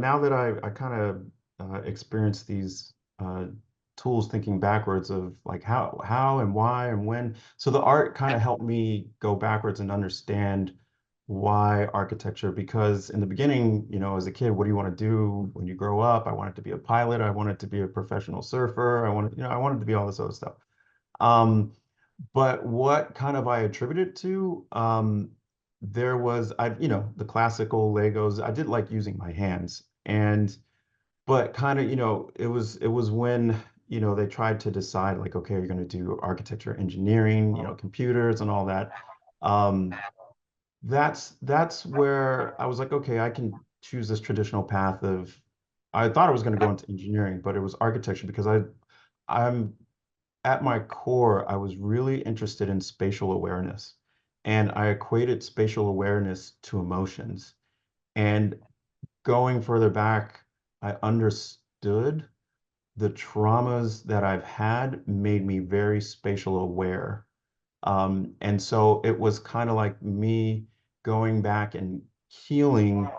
Now that I kind of experienced these uh, tools thinking backwards of like how and why and when. So the art kind of helped me go backwards and understand why architecture, because in the beginning, as a kid, what do you want to do when you grow up? I wanted to be a pilot. I wanted to be a professional surfer. I wanted to be all this other stuff. Um, but what kind of I attributed to, there was the classical Legos. I did like using my hands. And but kind of, it was when, they tried to decide like, okay, you're going to do architecture, engineering, computers and all that. Um, that's where I was like, okay, I can choose this traditional path of, I thought I was going to go into engineering, but it was architecture because I'm at my core, I was really interested in spatial awareness. And I equated spatial awareness to emotions. And going further back, I understood the traumas that I've had made me very spatial aware. And so it was kind of like me going back and healing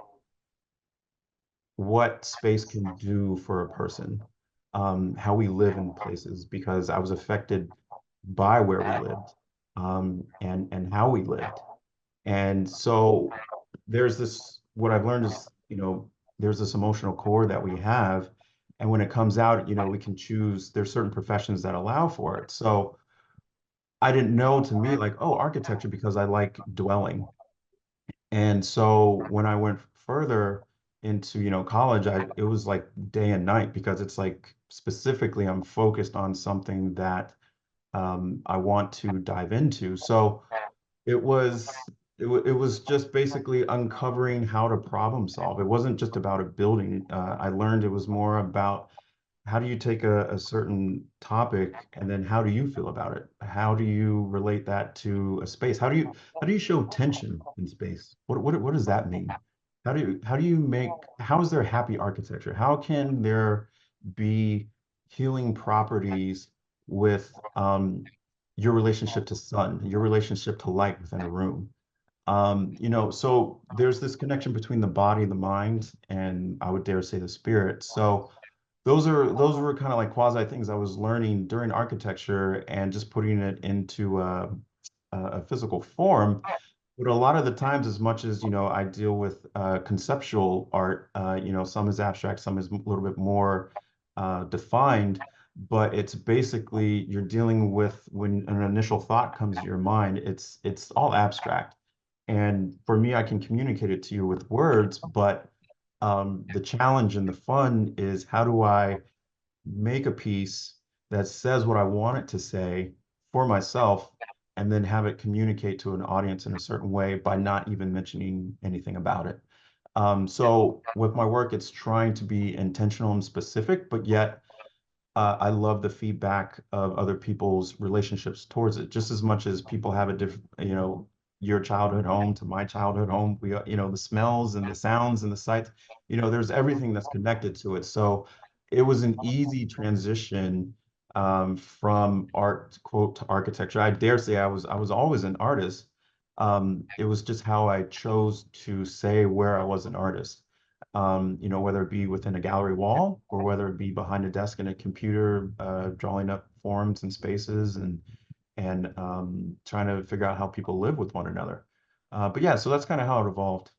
what space can do for a person, how we live in places, because I was affected by where we lived, and how we lived. And so there's this, what I've learned is, there's this emotional core that we have. And when it comes out, we can choose, there's certain professions that allow for it. So I didn't know, to me, like, oh, architecture, because I like dwelling. And so when I went further into, college, it was like day and night, because it's like specifically I'm focused on something that I want to dive into. So it was it was just basically uncovering how to problem solve. It wasn't just about a building. I learned it was more about how do you take a certain topic and then how do you feel about it? How do you relate that to a space? How do you show tension in space? What does that mean? How is there happy architecture? How can there be healing properties with your relationship to sun, your relationship to light within a room? So there's this connection between the body, the mind, and I would dare say the spirit. So those were kind of like quasi things I was learning during architecture and just putting it into a physical form. But a lot of the times, as much as I deal with conceptual art, some is abstract, some is a little bit more defined. But it's basically you're dealing with, when an initial thought comes to your mind, it's all abstract. And for me, I can communicate it to you with words, but the challenge and the fun is, how do I make a piece that says what I want it to say for myself, and then have it communicate to an audience in a certain way by not even mentioning anything about it. So with my work, it's trying to be intentional and specific, but yet I love the feedback of other people's relationships towards it, just as much as people have a different, your childhood home to my childhood home. The smells and the sounds and the sights, there's everything that's connected to it. So it was an easy transition from art, quote, to architecture. I dare say I was always an artist. It was just how I chose to say where I was an artist, whether it be within a gallery wall or whether it be behind a desk in a computer, drawing up forms and spaces, and trying to figure out how people live with one another. But yeah, so that's kind of how it evolved.